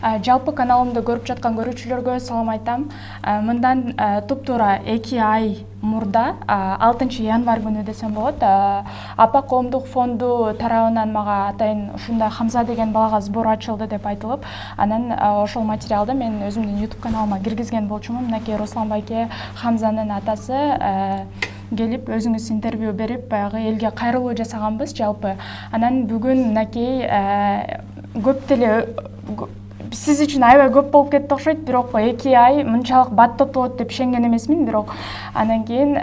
Жалпы каналымды көрүп жаткан көрүүчүлөргө салам айтам. Мындан туптуура 2 ай мурда 6 январь күнү десем болот, Апа коомдук фонду тарабынан мага атайын ушундай Хамза деген балага сбор ачылды деп айтылып, анан ошол материалды мен өзүмдүн YouTube каналыма киргизген болчумун. Мынакей Руслан байке Хамзанын атасы келип өзүңүз интервью берип баягы элге кайрылуу жасаганбыз жалпы. Анан бүгүн мынакей көп деле сиз үчүн аябай көп болуп кетти окшойт, бирок 2 ай мынчалык бат топтолот деп ишенген эмесмин, бирок анан кийин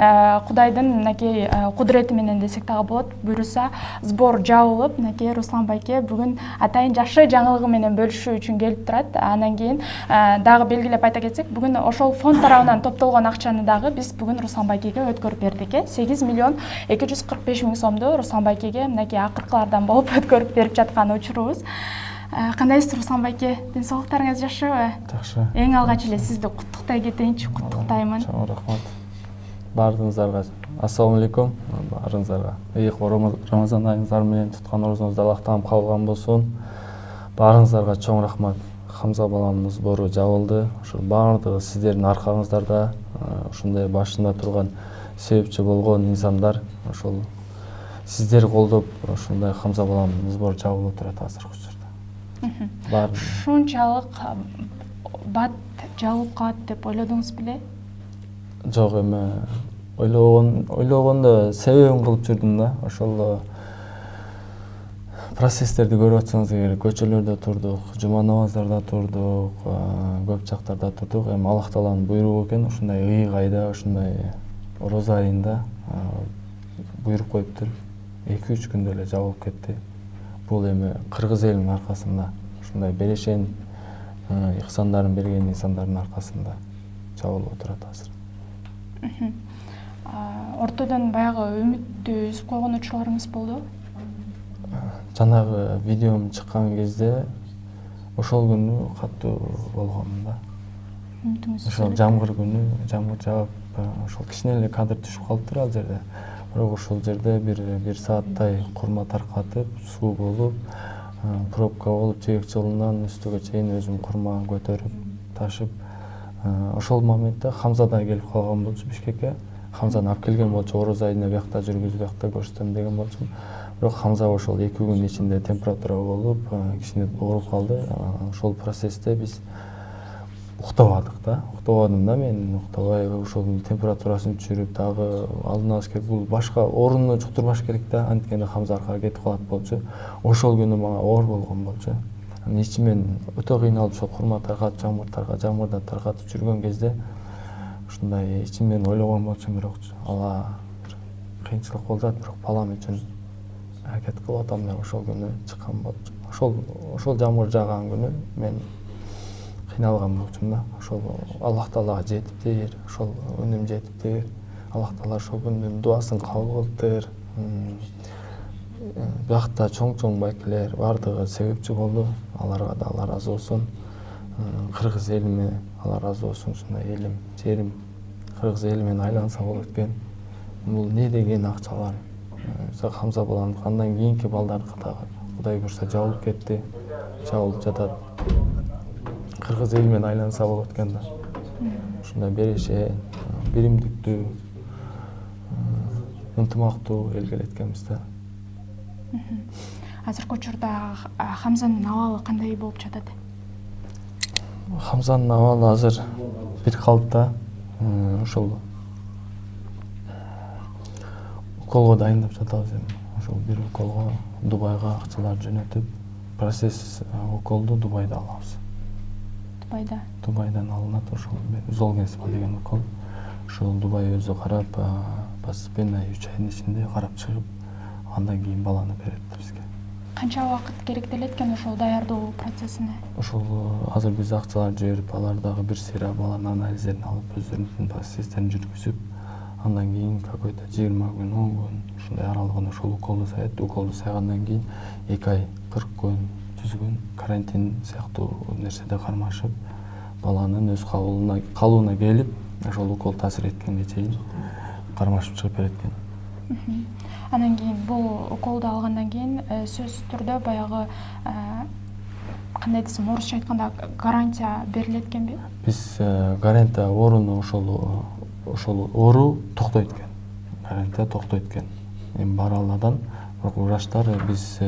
Кудайдын мынакей кудурети менен десек дагы болот, буйруса сбор жабылып, мынакей Руслан байке бүгүн атайын жакшы жаңылыгы менен бөлүшүү үчүн келип турат. Анан кийин дагы белгилеп айта кетсек, бүгүн ошол фонд тарабынан топтолгон акчаны дагы биз бүгүн Руслан байкеге өткөрүп бердик. 8 миллион 245 миң сомду Руслан байкеге мынакей акыркылардан болуп өткөрүп берип жаткан учурубуз. Кандайсыз Руслан байке? Ден соолуктарыңыз жакшыбы? Жакшы. Эң алгач эле сизди куттуктай кетейинчи, куттуктаймын. Чоң рахмат. Бардыгыңыздарга ассалам алейкум. Баарыңыздарга ыйык Рамазан айыңыздар менен туткан орозуңузда Аллах таалам кабыл кылган болсун. Баарыңыздарга чоң рахмат. Хамза баламдын сбору жабылды. Ошо баардыгы сиздердин аркаңыздарда, ушундай башында турган себепчи болгон инсандар, ошол сиздер колдоп ушундай Хамза баламдын сбору жабылып турат азыркы учурда. Ушунчалык бат жабылып калат деп ойлодуңуз беле? Жок, эми ойлогондо себебин кылып жүрдүм да. Ошол процесстерди көрүп атсаңыз эгер, көчөлөрдө турдук, жума намаздарда турдук, көп жактарда турдук. Эми Аллах тааланын буйругу экен, ушундай ыйык айда, ушундай роза айында буйруп коюптур. 2-3 күндө эле жабылып кетти. Бул эми кыргыз элинин аркасында, ушундай берешен ихсандарын берген инсандардын аркасында жабылып отурат азыр. Ортодон баягы үмүттү үзүп койгон учурларыңыз болду? Жанагы видеом чыккан кезде ошол күнү катуу болгонмун да. Ошол жамгыр күнү, жамгыр жаап, ошол кичине эле кадр түшүп калыптыр ал жерде. Бирок ошол жерде бир сааттай курма таркатып, суу болуп, пробка болуп, жээк жолунан үстүгө чейин өзүм курма көтөрүп, ташып, ошол моментте Хамза да келип калган болчу Бишкекке. Хамзаны алып келген болчу, ороза айында биякта жүргүзүп, биякта көрсөтөм деген болчу. Бирок Хамза ошол 2 күн ичинде температура болуп, кичине ооруп калды. Ошол процессте биз уктабадык да. Уктабадым да мен, уктабай ошол температурасын түшүрүп, дагы алдын алыш керек. Бул башка орунду жуктурбаш керек да, анткени Хамза аркага кетип калат болчу. Ошол күнү мага оор болгон болчу. Ичимен өтө кыйналып ошол курма таркатып, жамгырда таркатып жүргөн кезде ушундай ичимен ойлогон болчумун, бирок ала кыйынчылык болуп атат, бирок балам үчүн аракет кылып атам деп ошол күнү чыккан болчу. Ошол жамгыр жааган күнү мен кыйналган болчумун да. Ошол Аллах таалага жетиптир, ошол үнүм жетиптир. Аллах таала ошол күндүн дуасын кабыл кылыптыр. Биякта чоң байкелер бардыгы себепчи болду. Аларга да Алла ыраазы болсун. Кыргыз элиме Алла ыраазы болсун. Ушундай элим, жерим кыргыз эли менен айланса болот экен. Бул не деген акчалар. Хамза балам андан кийинки балдарыкы дагы Кудай буйруса жабылып кетти. Жабылып жатат. Кыргыз эли менен айланса болот экен да. Ушундай берешен, биримдиктүү, ынтымактуу эл келет экенбиз да. Азыркы учурда Хамзанын абалы кандай болуп жатат? Хамзанын абалы азыр бир калыпта. Ошол уколго дайындап жатабыз эми. Ошол бир уколго Дубайга акчалар жөнөтүп, процесс уколду Дубайда алабыз. Дубайдан алынат ошол Золгенспа деген укол. Ошол Дубай өзү карап, постепенно 3 айдын ичинде карап чыгып, андан кийин баланы берет бизге. Канча убакыт керектелет экен ошол даярдоо процессине? Ошол азыр биз акчалар жиберип, алар дагы бир сыйра баланын анализдерин алып, өзлөрүнүн процесстерин жүргүзүп, андан кийин какой-то 20 күн, 10 күн ушундай аралыгында ошол уколду саят. Уколду сайгандан кийин 2 ай, 40 күн, 100 күн карантин сыяктуу нерседе кармашып, баланын өз калыбына келип, ошол укол таасир эткенге чейин кармашып чыгып берет экен. Анан кийин бул уколду алгандан кийин сөзсүз түрдө баягы кандай десем, орусча айтканда гарантия берилет экенби? Биз гарантия орунду ошол оору токтойт экен. Гарантия токтойт экен. Эми бара аладан, бирок врачтар биз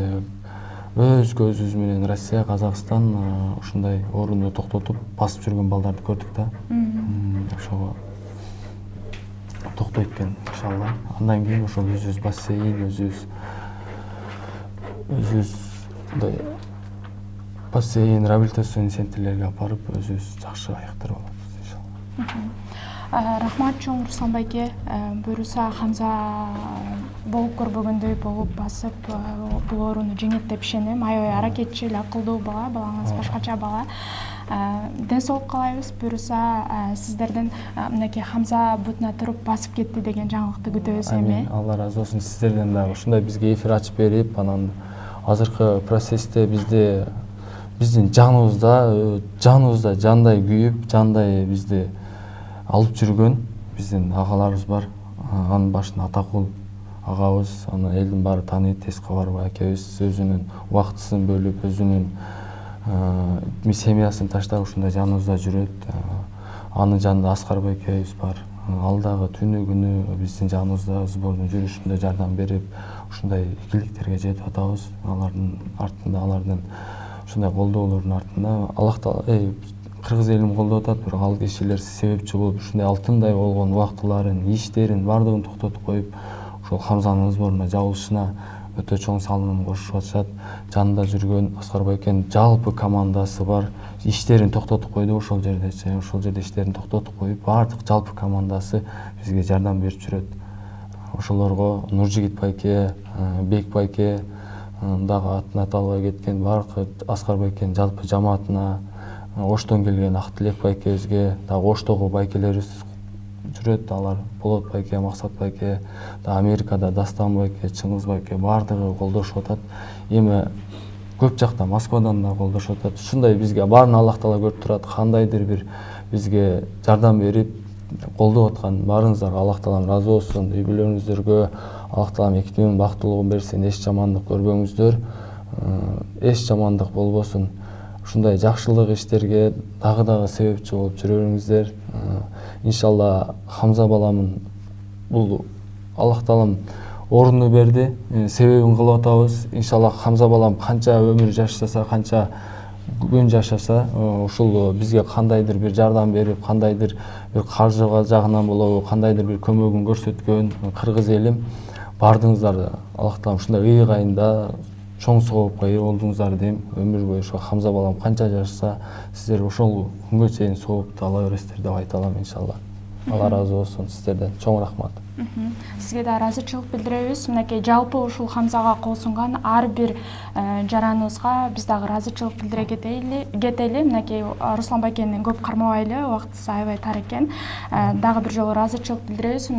өз көзүбүз менен Россия, Казакстан ушундай ооруну токтотуп басып жүргөн балдарды көрдүк да. Ошого токтойт экен иншалла. Андан кийин ошол өзүбүз бассейн, өзүбүз бассейн, реабилитацион центрлерге алып барып, өзүбүз жакшы айыктырып алабыз иншалла. Рахмат чоң Руслан байке, буюрса Хамза болуп көрбөгөндөй болуп басып бул ооруну жеңет деп ишенем. Аябай аракетчил, акылдуу бала, балаңыз башкача бала. Ден соолук каалайбыз. Буюрса сиздерден мынакей Хамза бутуна туруп басып кетти деген жаңылыкты күтөбүз эми. Алла разы болсун, сиздерден дагы ушундай бизге эфир ачып берип, анан азыркы процессте биздин жаныбызда жандай күйүп, жандай бизди алып жүргөн биздин агаларыбыз бар. Анын башында Атакул агабыз, аны элдин баары тааныйт, Тез Кабарова акебиз өзүнүн убактысын бөлүп, өзүнүн семьясын таштап ушундай жаныбызда жүрөт. Анын жанында Аскар байкебиз бар. Ал дагы түнү күнү биздин жаныбызда сбордун жүрүшүндө жардам берип, ушундай ийгиликтерге жетип атабыз. Алардын артында, алардын ушундай колдоолордун артында Аллах Таала кыргыз элин колдоп атат, бирок ал кишилер себепчи болуп, ушундай алтындай болгон убактыларын, иштерин баардыгын токтотуп коюп, ошол Хамзанын сборуна жабылышына өтө чоң салымын кошуп атышат. Жанында жүргөн Аскар байкенин жалпы командасы бар. Иштерин токтотуп койду ошол жерде иштерин токтотуп коюп, баардык жалпы командасы бизге жардам берип жүрөт. Ошолорго Нуржигит байке, Бек байке, дагы атын айта албай кеткен баардык Аскар байкенин жалпы жамаатына, Оштон келген Актилек байкебизге, дагы Оштогу байкелерибиз жүрөт. Алар Болот байке, Максат байке, Америкада Дастан байке, Чыңгыз байке баардыгы колдошуп атат. Эми көп жакта Москвадан да колдошуп атат. Ушундай бизге баарын Аллах Таала көрүп турат. Кандайдыр бир бизге жардам берип колдоп аткан баарыңыздарга Аллах Таалам разы болсун. Үй бүлөңүздөргө Аллах Таалам экитүүнүн бактылыгын берсин. Эч жамандык көрбөңүздөр. Эч жамандык болбосун. Ушундай жакшылык иштерге дагы себепчи болуп жүрө бериңиздер. Иншалла Хамза баламын бул Аллах Таалам орунду берди, себебин кылып атабыз. Иншалла Хамза балам канча өмүр жашаса, канча күн жашаса, ушул бизге кандайдыр бир жардам берип, кандайдыр бир каржы жагынан болобу, кандайдыр бир көмөгүн көрсөткөн кыргыз элим, баардыгыңыздар Аллах Таалам ушундай ыйыгайында чоң соопка ээ болдуңуздар дейм. Өмүр бою ошо Хамза балам канча жашаса, сиздер ошол күнгө чейин соопты ала бересиздер деп айта алам иншалла. Алла разы болсун сиздерден. Чоң рахмат. Сизге да ыраазычылык билдиребиз. Мынакей жалпы ушул Хамзага кол сунган ар бир жараныбызга биз дагы ыраазычылык билдире кетели. Мынакей Руслан байкени көп кармабайлы, убактысы аябай тар экен. Дагы бир жолу ыраазычылык билдиребиз.